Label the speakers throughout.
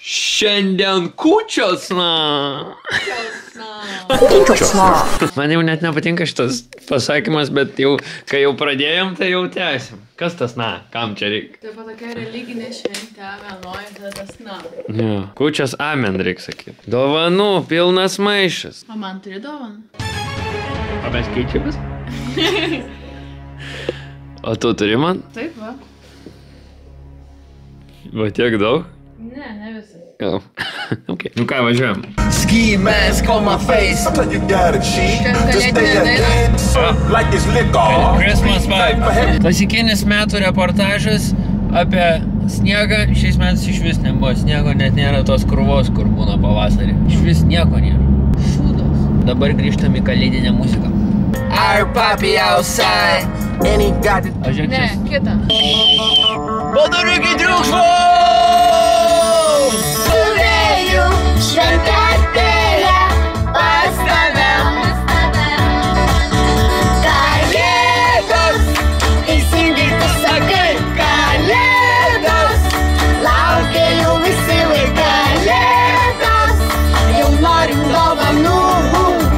Speaker 1: Šiandien kūčiosna. Man jau net nepatinka šitas pasakymas, bet jau, kai jau pradėjom, tai jau tęsim. Kas tas na? Kam čia reikia?
Speaker 2: Tai tokia religinė šventė, amenoji, tada tas na.
Speaker 1: Ja. Kūčios amen, reikia sakyti. Dovanų, pilnas maišas.
Speaker 2: O man turi dovaną?
Speaker 1: O mes keičiamės? O tu turi man?
Speaker 2: Taip, va.
Speaker 1: Va tiek daug?
Speaker 2: Ne visai.
Speaker 1: Gal. Okay. Nu ką, važiuojam.
Speaker 3: Ski mask on my face. You gotta cheat to stay ahead. Like it's liquor.
Speaker 1: Christmas vibe. Klasikinis metų reportažas apie sniegą. Šiais metais iš vis nebuvo sniego, net nėra tos krūvos, kur būna pavasarį. Iš vis nieko nėra.
Speaker 2: Šūdos.
Speaker 1: Dabar grįžtam į kalėdinę muziką.
Speaker 3: Our papi outside. And he got it.
Speaker 2: Ne, kita.
Speaker 3: Padaryki triukšmo!
Speaker 4: Turėjau šventę atėję pas tave. Kalėdos, teisingai tu sakai, kalėdos. Laukia jau visi vaikai kalėdos. Jau norim dovanų.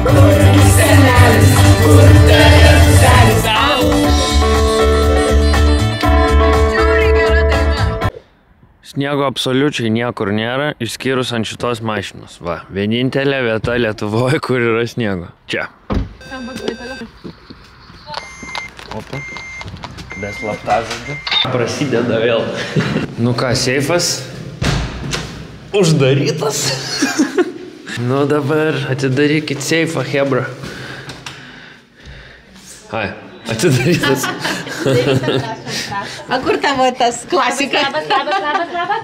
Speaker 4: Kurgi senelis, kur tavęs senelis.
Speaker 1: Sniego absoliučiai niekur nėra, išskyrus ant šitos mašinos. Va, vienintelė vieta Lietuvoje, kur yra sniego. Čia. Opa. Be slaptažodžių. Prasideda vėl. Nu ką, seifas? Uždarytas. Nu dabar atidarykit seifą, hebra. Ai, atidarytas.
Speaker 5: A kur tavo tas klasika?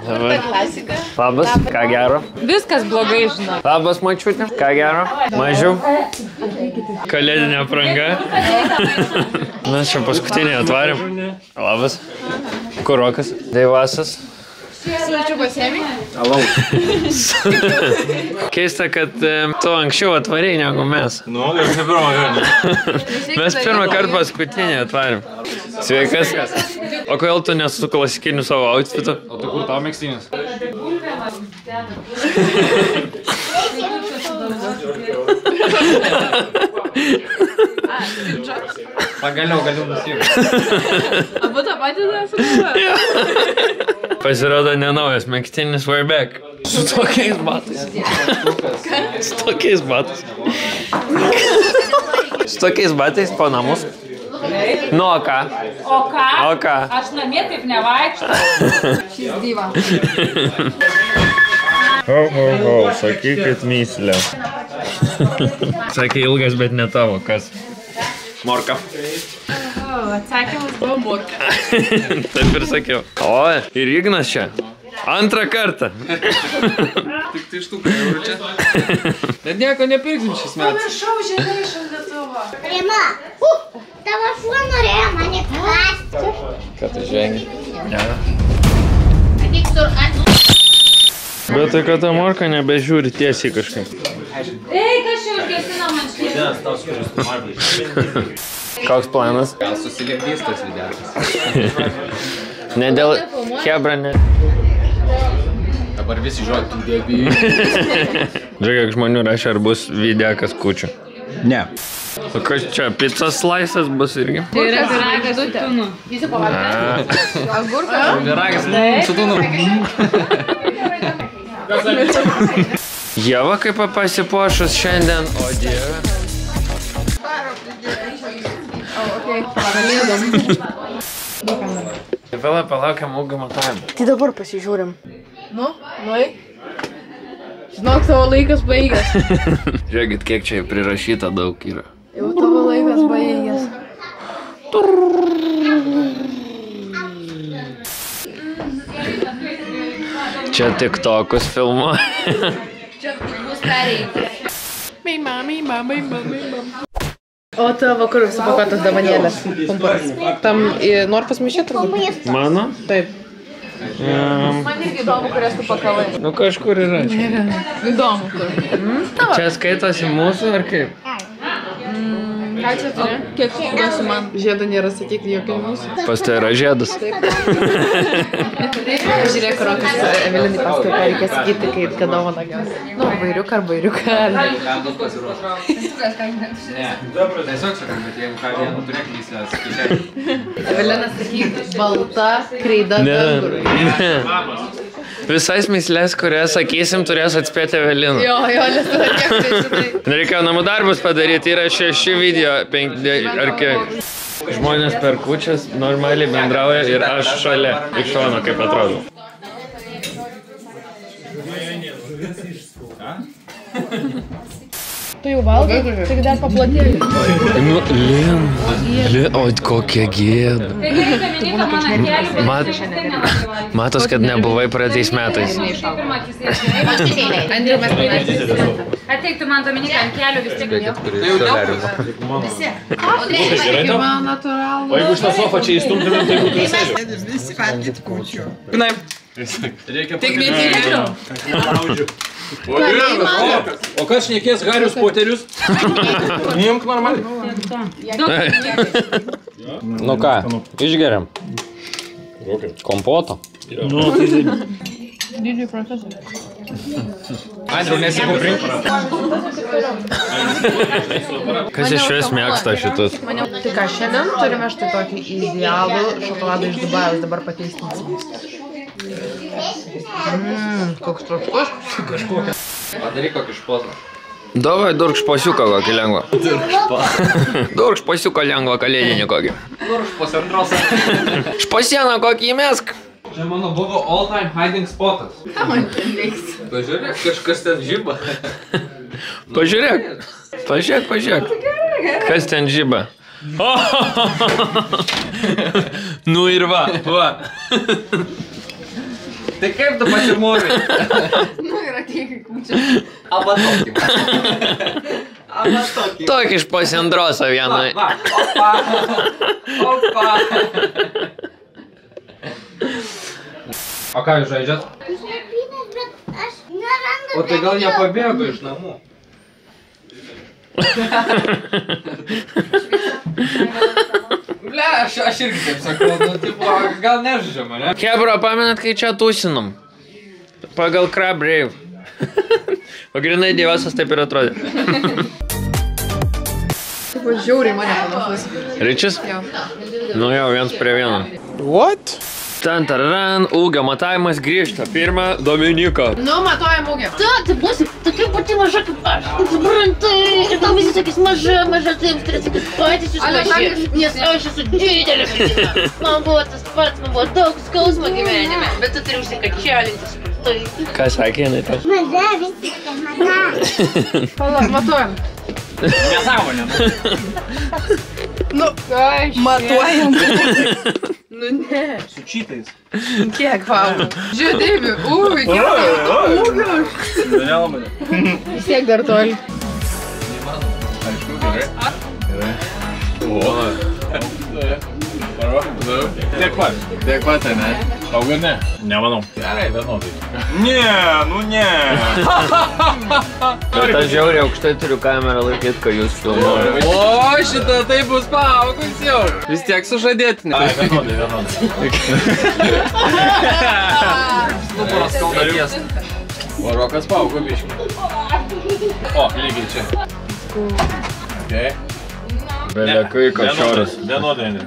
Speaker 4: Klasika.
Speaker 1: Labas, ką gero?
Speaker 2: Viskas blogai, žinau.
Speaker 1: Labas, mačiutė, ką gero? Mažiau? Kalėdinė apranga. Mes čia paskutinį atvarėm. Labas. Kurokas. Deivasas.
Speaker 2: Svečių pasiemi?
Speaker 1: Keista, kad tu anksčiau atvarėjai negu mes.
Speaker 6: Nu, jau čia pirmą kartą.
Speaker 1: Mes pirmą kartą paskutinį atvarėm. Sveikas. O kodėl tu nesu klasikiniu savo outfitu?
Speaker 6: O tai kur tau megztinis? Pagaliau galiu nusijungti.
Speaker 2: Abu tą patį nesugalvoja?
Speaker 1: Pasirodo nenaujas megztinis way back. Su tokiais batais. Su tokiais batais. Su tokiais batais po namus. Nu, o ką?
Speaker 7: O ką?
Speaker 1: O ką?
Speaker 7: Aš namie taip nevaikštau.
Speaker 2: Šis dyva.
Speaker 1: Ho, sakykit myslę. Sakė ilgas, bet ne tavo, kas? Morka.
Speaker 2: Atsakymas buvo morka.
Speaker 1: Taip ir sakiau. O, ir Ignas čia. Antrą kartą.
Speaker 6: Tik tai štuką eurų čia. Bet nieko nepirksim šis metais.
Speaker 2: Pamiršau žemė iš Lietuvo.
Speaker 4: Rima, tavo šuo norėjo mane kasti.
Speaker 6: Ką tu žengi?
Speaker 1: Ne.
Speaker 4: Ateik sur ant.
Speaker 1: Bet tai, kad ta morka nebežiūri tiesiai kažkaip.
Speaker 7: Ei, kas čia užgesino man šviesą?
Speaker 1: Koks planas?
Speaker 6: Gal susilipdys tas videas.
Speaker 1: Ne dėl hebra, ne.
Speaker 6: Dabar visi žodžiai tų dėbijų.
Speaker 1: Žiūrėk, kiek žmonių rašė, ar bus videokas kūčių.
Speaker 6: Ne.
Speaker 1: O kas čia, pizzas slices bus irgi?
Speaker 2: Tai yra viragas su tunu. Jūsų pavalgė? Agurkas?
Speaker 6: Viragas su tunu.
Speaker 1: Ieva kaip pasipuošus šiandien, o dieve. Vėl palaukiam ūgio matavimą.
Speaker 5: Tai dabar pasižiūrim.
Speaker 2: Nu, žinok, tavo laikas baigęs.
Speaker 1: Žiūrėkit, kiek čia prirašyta daug yra.
Speaker 2: Jau tavo laikas baigęs.
Speaker 1: Čia tiktokus filmuoja.
Speaker 2: Čia bus pereitas. O tavo vakarų supakuotas davanėlės. Tam Norfos mišė turbūt?
Speaker 1: Mano?
Speaker 2: Taip. Man irgi įdomu, kurias tu pakavai.
Speaker 1: Nu kažkur yra čia.
Speaker 2: Įdomu, kur.
Speaker 1: Čia skaitosi mūsų ar kaip?
Speaker 2: Ką čia turi?
Speaker 5: Kiek duosi man?
Speaker 2: Žiedo nėra sakyti jokio mūsų.
Speaker 1: Pas tai yra žiedas.
Speaker 2: Žiūrėk, Rokas Evelinai paskui, ką reikia sakyti, kad dovana gaus. Nu, vairiuką ar vairiuką.
Speaker 6: Tiesiog sakau, bet jeigu ką vienu turėk lyslės, kišenį.
Speaker 2: Evelina sakyk, balta kreida dangurui.
Speaker 1: Visais myslės, kurias sakysim, turės atspėti Evelina.
Speaker 2: Jo, nes tada kiek tai žinai.
Speaker 1: Reikėjo namų darbus padaryti, yra 6 video, 5 ar kiek. Žmonės per kūčias normaliai bendrauja ir aš šalia, iš šono kaip atrodo.
Speaker 2: Tu jau valgai, tik dar paplotėlį.
Speaker 1: Nu, o kokia gėda. Matos, kad nebuvai praeitais metais.
Speaker 2: Andriu, mes panašiai.
Speaker 7: Ateiktų man Dominiką ant kelių vis tiek.
Speaker 2: Visi. Reikia man natūralų.
Speaker 8: O jeigu iš tą sofą čia įstumtumėm, tai būtų visai.
Speaker 6: Tik netikėliau.
Speaker 8: O kas šnekės Harius Poterius? Niemk normaliai.
Speaker 9: Nu ką, išgeriam. Kompoto.
Speaker 2: Didžiai procesai.
Speaker 8: Andriu, nesikuprink.
Speaker 1: Kas iš vis mėgsta šitus?
Speaker 2: Tai ką, šiandien turime štai tokį idealų šokoladą iš Dubajaus, dabar pateistinsim. Koks troškus?
Speaker 6: Padaryk kokį šposą.
Speaker 1: Davai, durk šposiuką kokį lengvą. Durk šposiuką lengvą kalėdinį kokį.
Speaker 6: Durk šposendrosą.
Speaker 1: Šposieną kokį įmesk.
Speaker 6: Čia mano buvo all time hiding spotas.
Speaker 2: Ką man ten reiks?
Speaker 6: Pažiūrėk, kažkas ten žiba.
Speaker 1: Pažiūrėk. Pažiūrėk. Kas ten žiba? Nu ir va.
Speaker 6: Tai kaip tu pasimūrai?
Speaker 2: Nu ir ateikai kūčias.
Speaker 6: Aba tokį.
Speaker 1: Tokį šposiendrosą vieną.
Speaker 6: Opa. O ką jūs žaidžiat?
Speaker 4: Aš nerandu.
Speaker 6: O tai gal nepabėgo iš namų? Ble, aš irgi kaip sakau, nu, tipo, gal nežaidžia mane.
Speaker 1: Hebra, pamenat, kai čia tūsinom? Pagal Crab Rave. Pagrindai Dievasas taip ir atrodė.
Speaker 2: Taip, žiauriai mane panašus.
Speaker 1: Ričis?
Speaker 2: Jo.
Speaker 1: Nu jau, 1:1.
Speaker 9: What?
Speaker 1: Ten tararan, ūgio matavimas grįžta. Pirma, Dominika.
Speaker 2: Nu, matuojam ūgį.
Speaker 5: Tu būsi tokia pati maža kaip aš. Suprantai, ir tau visi sakys maža, tai jums turės sakyti patys jūs maži. Nes aš esu didelė mergina. Man buvo tas pats, man buvo daug skausmo gyvenime. Bet tu turi užsikačialinti, supratai.
Speaker 1: Ką sakė jinai tau?
Speaker 4: Maža, vis tik tai maža.
Speaker 2: Palauk, matuojam.
Speaker 6: Nesąmonė.
Speaker 2: Nu, matuojam. Nu ne.
Speaker 8: Su čytais.
Speaker 2: Kiek, Paula? Žiūrėdėmi, kiek ūgio.
Speaker 8: Nelamonė.
Speaker 2: Vis tiek dar toli.
Speaker 8: Aišku, gerai. Tiek pat, ne? Auga ne? Nemanau. Gerai, vienodai. Ne.
Speaker 1: Bet aš žiauriai aukštai turiu kamerą laikyti, kai jūs filmuojate.
Speaker 6: O, šitą tai bus paaugus jau. Vis tiek sužadėtinė.
Speaker 8: Ai, vienodai.
Speaker 6: Nuporas kalnaties.
Speaker 8: O Rokas paaugo biškį. O, lygiai čia. Okay.
Speaker 1: Belekai košioras.
Speaker 8: Vienodai, ne?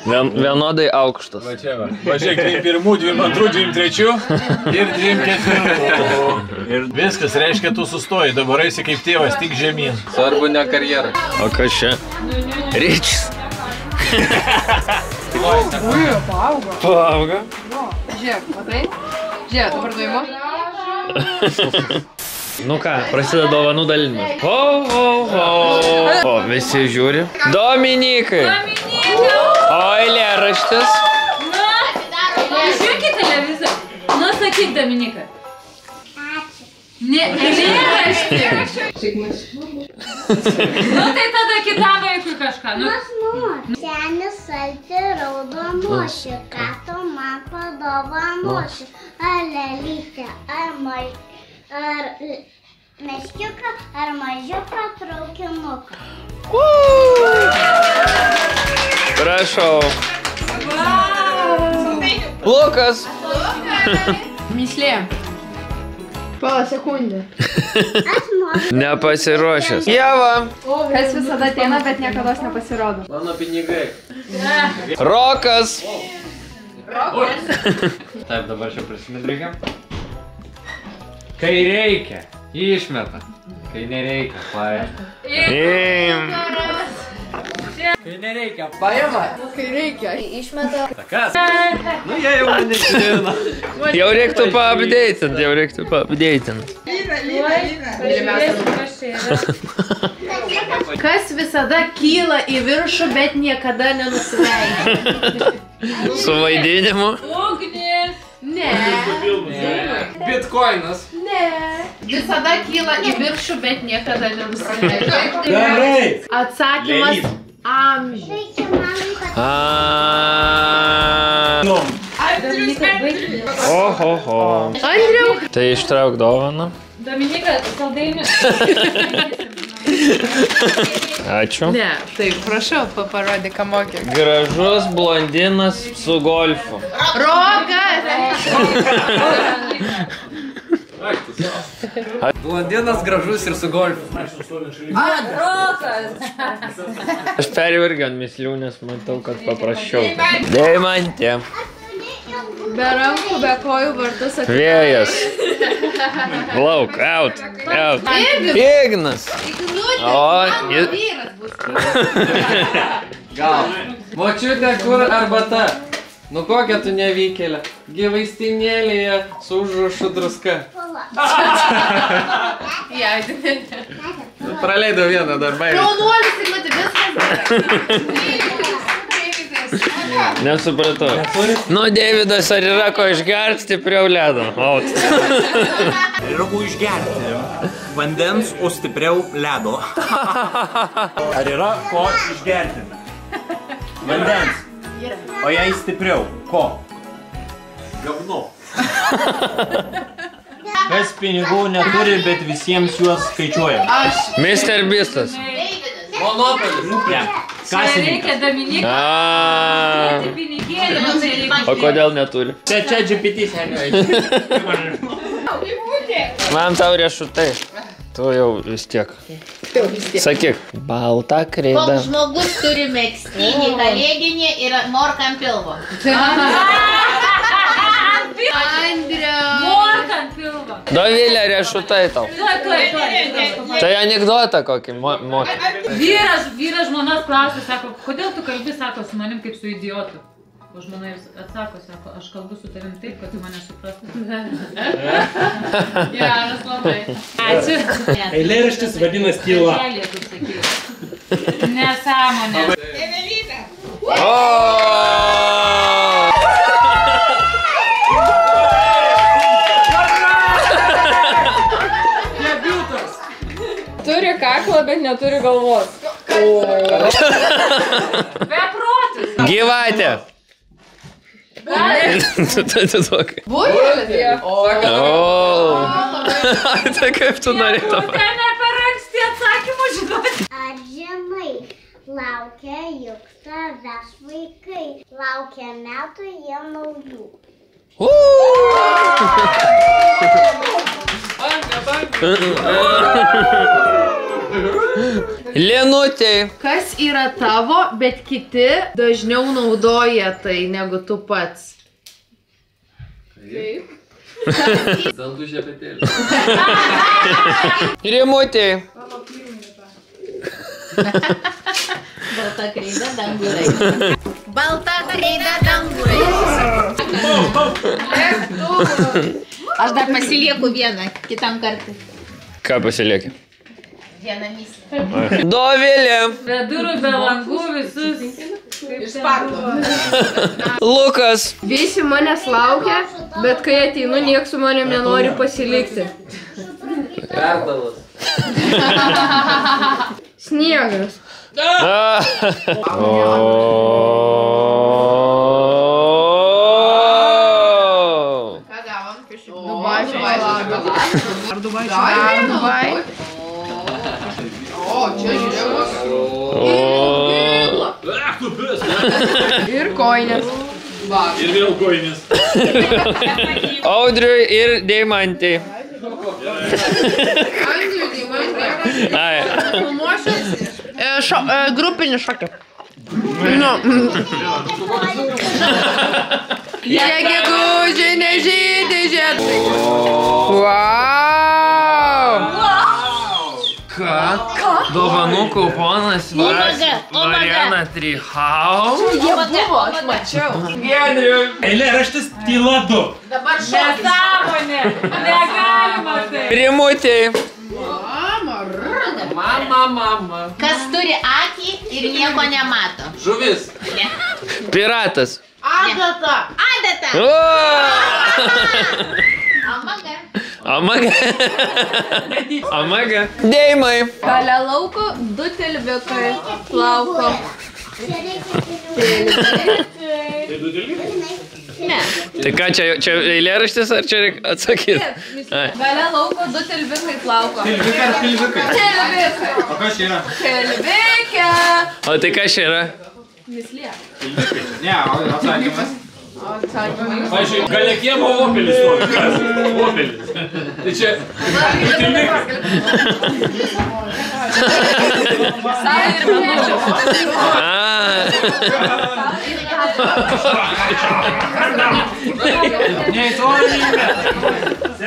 Speaker 1: Vienodai aukštas.
Speaker 8: Va čia va. Va žiūrėk, 21, 22, 23 ir 24. Ir viskas, reiškia, tu sustoji, dabar eisi kaip tėvas, tik žemyn.
Speaker 6: Svarbu ne karjerą.
Speaker 1: O kas čia? Ričis. Paaugo.
Speaker 2: Žiūrėk, matai? Žiūrėk, dabar nuimu.
Speaker 1: Nu ką, prasideda dovanų dalinimas. O, visi žiūri. Dominikai. O, eilėraštis.
Speaker 7: Žiūrėkit televizorių. Nu, sakyk, Dominika. Ne, eilėraštį. Nu, tai tada kitam vaikui kažką.
Speaker 4: Senis salti raudonuoši, ką tu man padovanoši. Ar lelytė, ar Meškiuką ar mažiuką traukinuką?
Speaker 1: Prašau. Lukas.
Speaker 2: Myslė. Pala sekundė.
Speaker 1: Nepasiruošęs. Ieva.
Speaker 2: Kas visada ateina, bet niekada nepasirodo.
Speaker 1: Mano pinigai. Rokas.
Speaker 6: Taip, dabar čia prisimint reikia. Kai reikia, išmeta. Kai nereikia, paima. Kai nereikia, paima.
Speaker 2: Kai reikia, išmeta.
Speaker 6: Kas? Nu, jie jau nežino.
Speaker 1: Jau reiktų paapdėtint.
Speaker 2: Kas visada kyla į viršų, bet niekada nenusileidžia?
Speaker 1: Su vaidinimu.
Speaker 7: Ugnis.
Speaker 2: Ne.
Speaker 6: Bitcoinas.
Speaker 2: Ne. Visada kyla į viršų, bet niekada nenusileidžia.
Speaker 8: Gerai.
Speaker 2: Atsakymas amžius.
Speaker 4: Reikia mamai, kad
Speaker 1: Ohoho.
Speaker 2: Andriau.
Speaker 1: Tai ištrauk dovaną.
Speaker 7: Dominika, saldainių.
Speaker 1: Ačiū.
Speaker 2: Ne, taip, prašau, parodyk, ką mokė.
Speaker 1: Gražus blondinas su golfu.
Speaker 2: Rokas!
Speaker 6: Blondinas gražus ir su golfu.
Speaker 1: Aš pervergiu ant mislių, nes matau, kad paprasčiau. Deimantė.
Speaker 2: Be rankų, be kojų vartus atėjo.
Speaker 1: Vėjas. Lauk, out. Ignas. O, jis...
Speaker 6: Gal. Močiutė, kur arbata? Nu kokia tu nevykėlė? Gyvaistinėlėje su užrašu druska.
Speaker 2: Jaidinė.
Speaker 6: Praleidau vieną dar baigę.
Speaker 2: Jaunuolis, ir mati, viskas.
Speaker 1: Nesupratau. Nu, Deividas, ar yra ko išgerti stipriau ledo? Out.
Speaker 10: Yra ko išgerti. Vandens, o stipriau ledo. Ar yra ko išgerti? Vandens. O jei stipriau, ko? Gavnu. Kas pinigų neturi, bet visiems juos skaičiuoja.
Speaker 1: Mr. Beastas.
Speaker 6: Monopolis.
Speaker 7: Čia reikia Dominika. Pinigėlį, man tai reikia.
Speaker 1: O kodėl neturi?
Speaker 10: Čia GPT seniai.
Speaker 1: Man tau riešutai. Tu jau vis tiek. Sakyk. Balta kreida.
Speaker 5: Koks žmogus turi megztinį kalėdinį ir morką ant pilvo.
Speaker 2: Andriau.
Speaker 7: Morka ant pilvo.
Speaker 1: Dovilė, riešutai tau.
Speaker 7: Tuoj.
Speaker 1: Tai anekdotą kokį moki.
Speaker 7: Vyras žmonos klausė, sako, kodėl tu kalbi, sako, su manim kaip su idiotu. O žmona atsako, sako, aš kalbu su tavim taip, kad tu mane suprastum. Geras labai. Ačiū.
Speaker 10: Eilėraštis vadinas tyla.
Speaker 7: Nesąmonė.
Speaker 2: Turi kaklą, bet neturi galvos.
Speaker 7: Beprotis.
Speaker 1: Gyvatė.
Speaker 2: Būrėlė?
Speaker 1: Tai kaip tu norėtum?
Speaker 7: Tai ne per anksti atsakymų žinoti.
Speaker 4: ar žinai, laukia juk tavęs vaikai. Laukia metų jie naujų.
Speaker 1: Linutė.
Speaker 2: Kas yra tavo, bet kiti dažniau naudoja tai negu tu pats? Kaip?
Speaker 6: Dantų šepetėlį.
Speaker 1: Rimutė.
Speaker 5: Balta kreida dangurai. Balta kreida dangurai. Aš dar pasilieku vieną, kitam kartui.
Speaker 1: Ką pasilieki?
Speaker 5: Vieną myslę.
Speaker 1: Dovilė.
Speaker 7: Be durų, be langų visus.
Speaker 1: Lukas.
Speaker 2: Visi manęs laukia, bet kai ateinu, nieks su manim nenori pasilikti.
Speaker 6: Perdalas.
Speaker 2: Sniegas. Dubaj. Ir koinės.
Speaker 8: Ir vėl koinės.
Speaker 1: Audriui ir Deimantei.
Speaker 2: Andriui, Deimantei.
Speaker 1: Ai.
Speaker 2: Grupinį šokį. Nu. Jie gegužė nežydė žiedai. Wow!
Speaker 1: Ką? Dovanų kuponas Mariana Trihau.
Speaker 2: Jie buvo, aš mačiau.
Speaker 1: Giedriu.
Speaker 8: Eilėraštis tyla 2.
Speaker 2: Dabar šokis.
Speaker 7: Nesąmonė. Negalima tai.
Speaker 1: Rimutei.
Speaker 6: Mama.
Speaker 5: Kas turi akį ir nieko nemato?
Speaker 6: Žuvis.
Speaker 1: Piratas.
Speaker 2: Adata.
Speaker 1: O!
Speaker 5: Amaga.
Speaker 1: Amaga. Deimai.
Speaker 2: Šalia lauko 2 tilvikai plauko. Ne.
Speaker 1: Tai ką, čia eilėraštis ar čia reikia atsakyti?
Speaker 2: Šalia lauko 2 tilvikai plauko.
Speaker 6: Tilvikai ar pilvikai?
Speaker 2: Tilvikai.
Speaker 6: O kas čia yra?
Speaker 2: Tilvikė.
Speaker 1: O tai kas čia yra?
Speaker 2: Mislė.
Speaker 6: Tilvikai. Ne, atsakymas.
Speaker 2: Atsakymai.
Speaker 8: Pavyzdžiui, galia kiemo Opelis stovi. Kas? Opelis. Tai čia...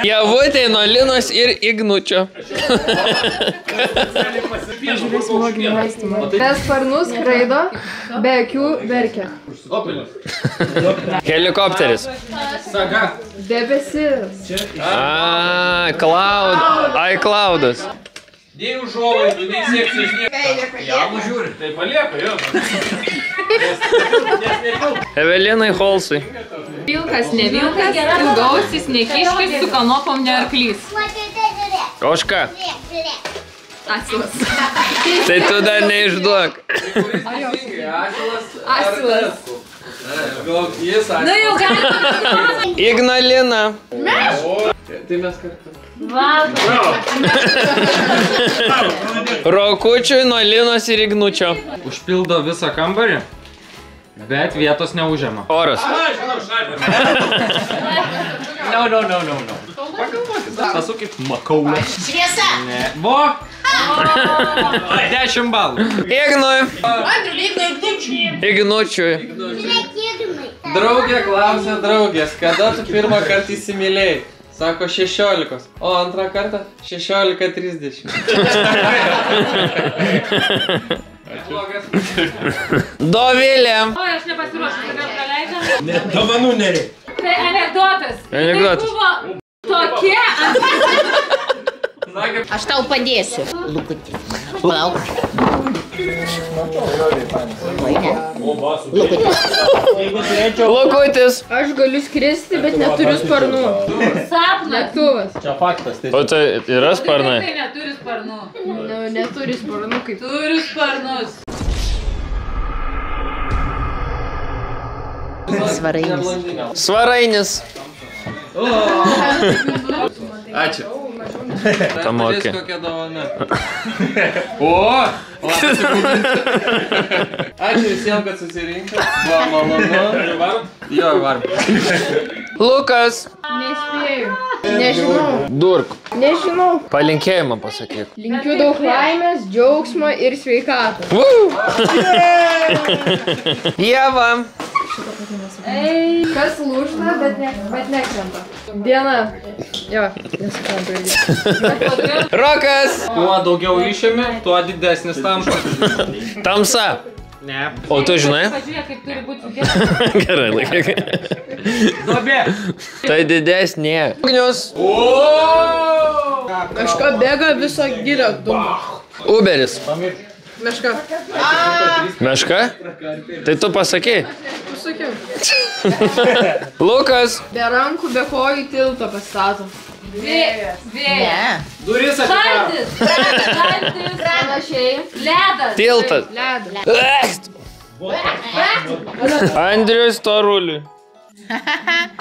Speaker 1: Javutė nuo Linos ir Ignučio.
Speaker 2: Be sparnų skraido, be akių verkia.
Speaker 1: Helikopteris.
Speaker 6: Saga.
Speaker 2: Debesis.
Speaker 1: iCloudas.
Speaker 8: Nei užuolaidų, nei sekcijos, nei... Ja, žiūri, tai palieka, jo.
Speaker 1: Evelinai Holsai.
Speaker 7: Vilkas ne vilkas, ilgausis ne kiškis, su kanopom ne arklys.
Speaker 1: Ožka.
Speaker 2: Asilas.
Speaker 1: Tai tu dar neišduok.
Speaker 2: Asilas.
Speaker 6: Gal jis
Speaker 7: Nu jau galima.
Speaker 1: Ignalina.
Speaker 6: Tai mes kartu.
Speaker 1: Rokučiui nuo Linos ir Ignučio.
Speaker 6: Užpildo visą kambarį, bet vietos neužima.
Speaker 1: Oras.
Speaker 6: No. Pasukit makaulę.
Speaker 5: Šviesa.
Speaker 6: Ne. Vo. 10 balų.
Speaker 1: Ignui. Ignučiui.
Speaker 6: Draugė klausė draugės, kada tu pirmą kartą įsimylėjai? Sako 16. O antrą kartą 16:30.
Speaker 1: Dovilė.
Speaker 7: O, aš nepasiruošęs, gal praleidžiam?
Speaker 8: Net dovanų nereikia.
Speaker 7: Tai anekdotas.
Speaker 1: Anekdotas.
Speaker 7: Tai buvo tokie...
Speaker 5: Aš tau padėsiu. Lukutį. Plauk.
Speaker 1: Lukutis.
Speaker 2: Aš galiu skristi, bet neturiu sparnų.
Speaker 7: Sapnas.
Speaker 2: Lėktuvas.
Speaker 8: Čia faktas.
Speaker 1: O tai yra sparnai?
Speaker 7: Tai neturi sparnų.
Speaker 2: Neturi sparnų kaip.
Speaker 7: Turi sparnus.
Speaker 5: Svarainis.
Speaker 1: Svarainis.
Speaker 6: Ačiū.
Speaker 1: Tamokė.
Speaker 6: Kokia dovana. O! Ačiū visiems, kad susirinkė. Buvo malonu. Jo, varom.
Speaker 1: Lukas.
Speaker 2: Nespėjau. Nežinau.
Speaker 1: Durk.
Speaker 2: Nežinau.
Speaker 1: Palinkėjimą pasakyk.
Speaker 2: Linkiu daug laimės, džiaugsmo ir sveikatos.
Speaker 1: Ieva.
Speaker 2: Kas lūžta, bet nekrenta. Diena. Jo, nesuprantu irgi.
Speaker 1: Rokas.
Speaker 6: Kuo daugiau išėmė, tuo didesnis tamsa.
Speaker 1: Tamsa.
Speaker 6: Ne.
Speaker 1: O tu žinai?
Speaker 7: Pažiūrėk, kaip turi būti sudėta.
Speaker 1: Gerai, laikyk.
Speaker 6: Dobė.
Speaker 1: Tai didesnė. Ugnius.
Speaker 2: Kažką bėga viso gilio dumą.
Speaker 1: Uberis.
Speaker 2: Meška.
Speaker 1: Meška? Tai tu pasakei.
Speaker 2: Pasakiau.
Speaker 1: Lukas.
Speaker 2: Be rankų, be kojų tiltą pastato.
Speaker 7: Vėjas.
Speaker 6: Duris atidaro.
Speaker 7: Šaltis.
Speaker 2: Panašiai.
Speaker 7: Ledas.
Speaker 1: Tiltas.
Speaker 2: Ledas.
Speaker 1: Andrius Storuliui.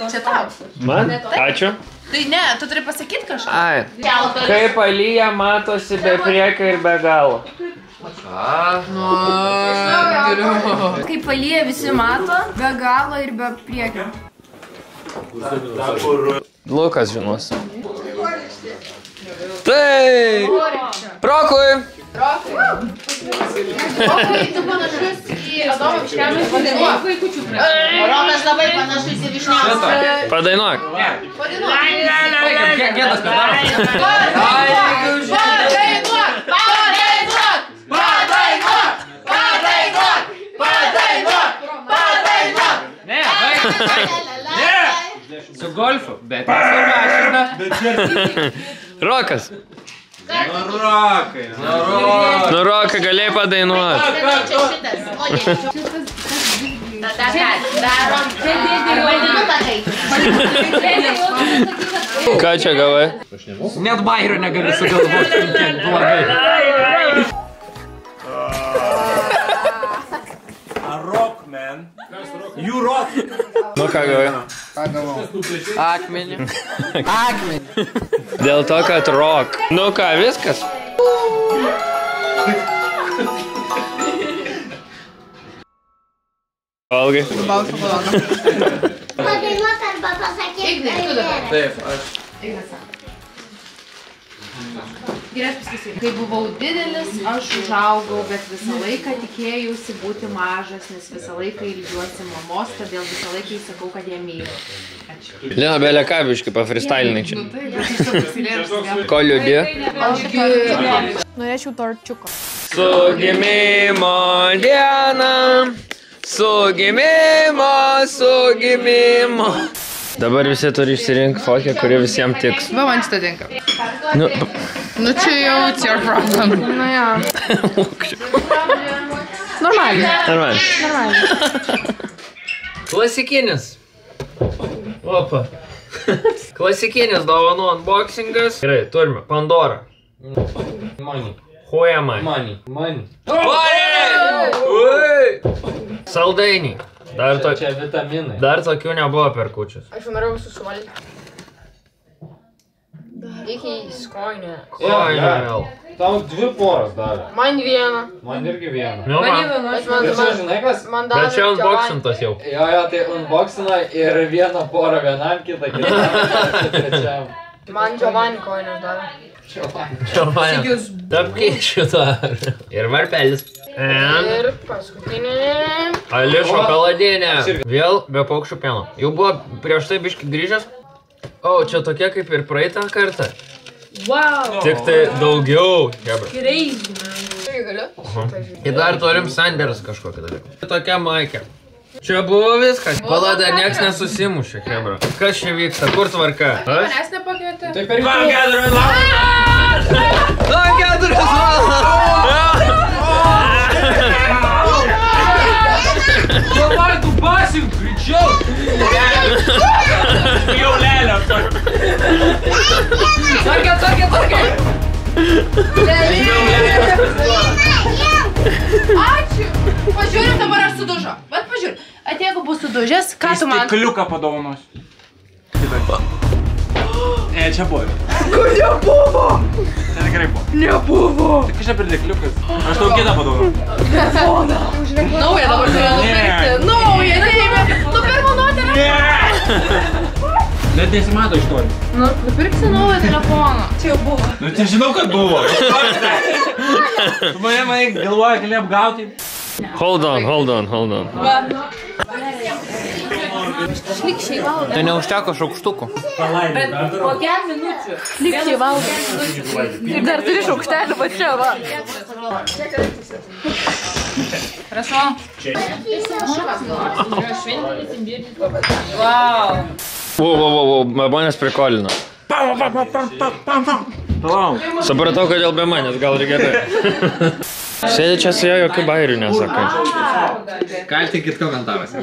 Speaker 2: Čia tau.
Speaker 1: Man? Ačiū.
Speaker 2: Tai ne, tu turi pasakyti kažką.
Speaker 1: Ai. Kaip alyja matosi be priekio ir be galo.
Speaker 11: Kai palyja visi mato, be galo ir be priekio.
Speaker 1: Lukas žinos. Tai! Rokui!
Speaker 2: Rokai, tu panašus į Adomą Višniauską. Padainuok. Rokas labai panašus į Višniauską.
Speaker 1: Padainuok.
Speaker 6: Gėdas pedaro. Ne, su golfu, bet su mašina.
Speaker 1: Rokas.
Speaker 6: Nu,
Speaker 1: Rokai, galėjai padainuoti. Ką čia gavai?
Speaker 6: Net bairio negali sugalvoti, kiek blogai.
Speaker 8: Rock, man. You rock.
Speaker 1: Nu ką gavai?
Speaker 6: Akmenį. Akmenį.
Speaker 1: Dėl to, kad rock. Nu ką, viskas? Valgai.
Speaker 4: Padainuok arba pasakyk karjerą.
Speaker 6: Taip, aš.
Speaker 2: Kai buvau didelis, aš užaugau, bet visą laiką tikėjausi būti mažas, nes visą laiką ilgiuosi mamos, todėl visą laiką įsakau, kad ją myliu.
Speaker 1: Lina, belė kabiškai, pafrestylinai čia. Ko liūdė?
Speaker 11: Norėčiau torčiuko.
Speaker 1: Su gimimo diena, su gimimo. Dabar visi turi išsirinkti fokę, kuri visiems tiks.
Speaker 2: Va, man šitą tinka.
Speaker 1: Nu
Speaker 2: čia jau, it's your problem.
Speaker 11: Na ja. Normaliai.
Speaker 1: Klasikinis. Opa. Klasikinis dovanų unboxingas. Gerai, turime Pandora.
Speaker 6: Money.
Speaker 1: Huemai.
Speaker 6: Money. Money.
Speaker 1: Saldainiai.
Speaker 6: Čia vitaminai.
Speaker 1: Dar tokių nebuvo per kūčius.
Speaker 11: Aš jau norėjau visus suvalgyti. Iki skoinė.
Speaker 1: Koinė.
Speaker 6: Tau 2 poras davė.
Speaker 11: Man vieną.
Speaker 6: Man irgi vieną.
Speaker 1: Nu, man.
Speaker 6: Bet čia žinai kas?
Speaker 1: Bet čia unboxintas jau.
Speaker 6: Jo, tai unboxina ir vieną porą vienam, kitą trečiam.
Speaker 11: Man Giovanni koinės davė.
Speaker 1: Giovanni. Tapkėčių dar. Ir varpelis.
Speaker 11: Ir paskutinė.
Speaker 1: Ali šokoladinė. Vėl be paukščių pieno. Jau buvo prieš tai biški grįžęs. O, čia tokia kaip ir praeitą kartą.
Speaker 7: Wow.
Speaker 1: Tik tai daugiau.
Speaker 7: Crazy.
Speaker 11: Tai galiu?
Speaker 1: Ir dar turim Sanders kažkokį dalyką. Tokia maikė. Čia buvo viskas. Pala, dar nieks nesusimušė, hebra. Kas čia vyksta? Kur tvarka?
Speaker 2: Manęs nepakvietė.
Speaker 6: Tai per
Speaker 1: Man 4 valandas!
Speaker 6: Davai, tu basink, greičiau! Jau lėlė. Sarkė!
Speaker 2: Ačiū! Pažiūrim dabar ar sudužo. Bet pažiūrim. At jeigu bus sudužęs, ką tu man?
Speaker 8: Stikliuką padovanosiu. Čia buvo.
Speaker 2: Kur nebuvo?
Speaker 8: Čia tikrai buvo.
Speaker 2: Nebuvo.
Speaker 8: Tik čia per dėkliukas. Aš tau kitą padovanosiu.
Speaker 2: Telefoną. Naują dabar turėjau nupirkti. Naują, taip. Nu pirmą nuotelę.
Speaker 8: Net nesimato iš toli.
Speaker 2: Nu, nupirksi naują telefoną. Čia jau buvo.
Speaker 8: Nu, tai žinau, kad buvo. Tu mane galvoja, gali apgauti.
Speaker 1: Hold on.
Speaker 11: Šlikščiai valgo.
Speaker 1: Tai neužteko šaukštukų.
Speaker 7: Bet po 4 minučių.
Speaker 11: Šlikščiai valgo. Dar turi šaukštelį, va čia, va.
Speaker 7: Prašau. Wow.
Speaker 1: Wow, manęs prikolino. Supratau, kodėl be manęs, gal ir gerai. Sėdė čia su jo jokių bairių nesakai.
Speaker 6: Kaltinkit komentaruose.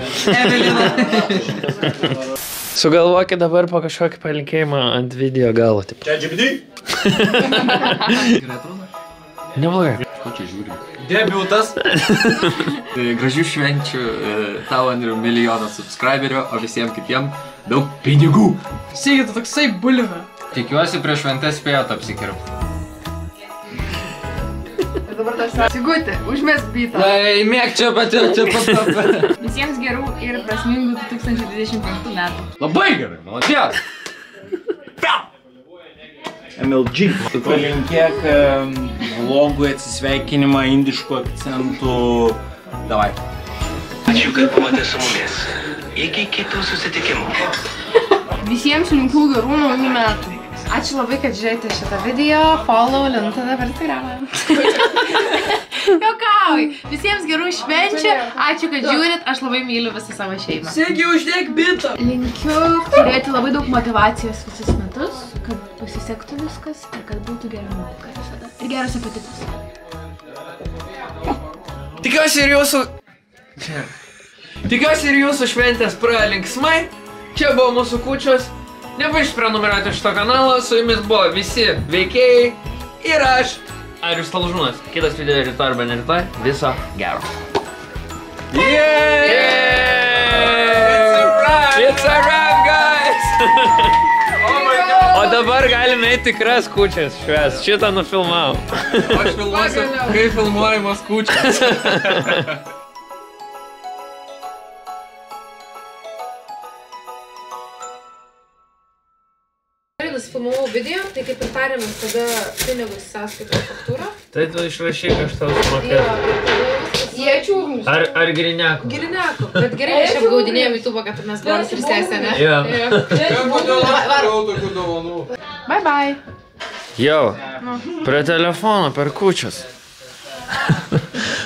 Speaker 1: Sugalvokit dabar po kažkokį palinkėjimą ant video galo.
Speaker 8: Čia GPT?
Speaker 1: Neblogai.
Speaker 6: Ko čia žiūri? Debiutas. Gražių švenčių tau, Andriu, milijoną subscriberių, o visiems kitiems daug pinigų.
Speaker 2: Sėgi, tu toksai bulime.
Speaker 6: Tikiuosi prieš šventes spėjot apsikirpti.
Speaker 2: Ir dabar
Speaker 11: Sigutė, užmesk bytą.
Speaker 1: Lai, mėg čia pati.
Speaker 11: Visiems gerų ir prasmingų 2025 metų.
Speaker 1: Labai gerai, malodės.
Speaker 10: MLG. Tu palinkėk vlogui atsisveikinimą indišku akcentu. Davai.
Speaker 3: Ačiū, kad buvote su mumis. Iki kitų susitikimų.
Speaker 11: Visiems linkiu gerų naujų metų.
Speaker 2: Ačiū labai, kad žiūrėjote šitą video. Follow Lintoną per Instagramą. Jokauj. Visiems gerų švenčių. Ačiū, kad žiūrit. Aš labai myliu visą savo šeimą.
Speaker 1: Sėgi, uždėk bitą.
Speaker 2: Linkiu turėti labai daug motyvacijos visus metus, kad pasisektų viskas ir kad būtų gera nuotaika visada. Ir geras apetitas.
Speaker 1: Tikiuosi ir jūsų šventės praėjo linksmai. Čia buvo mūsų kūčios. Nepamirškit prenumeruoti šito kanalo. Su jumis buvo visi veikėjai ir aš, Arijus Talžūnas. Kitas video rytoj arba ne rytoj. Viso gero. It's a wrap, guys! O dabar galime eiti tikras kūčias švęs. Šitą nufilmavau.
Speaker 6: Aš filmuosiu, kaip filmuojamas kūčias.
Speaker 2: Filmavau video, tai kaip ir tarėmės tada pinigus sąskaitos faktūrą.
Speaker 1: Tai tu išrašyk, aš tau sumokėsiu. Ar Girineku?
Speaker 2: Girineku, bet gerai, aš apgaudinėjom YouTube, kad mes buvom tristesė, ne?
Speaker 1: Jo.
Speaker 2: Bye bye.
Speaker 1: Jau, prie telefono, per kūčias.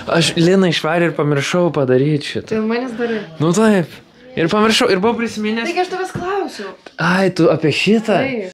Speaker 1: Aš Liną išvarį ir pamiršau padaryti šitą.
Speaker 2: Tai manęs darai.
Speaker 1: Nu taip. Ir pamiršau, ir buvau prisiminęs.
Speaker 2: Taigi aš tavęs klausiu.
Speaker 1: Ai, tu apie šitą?
Speaker 2: Taip.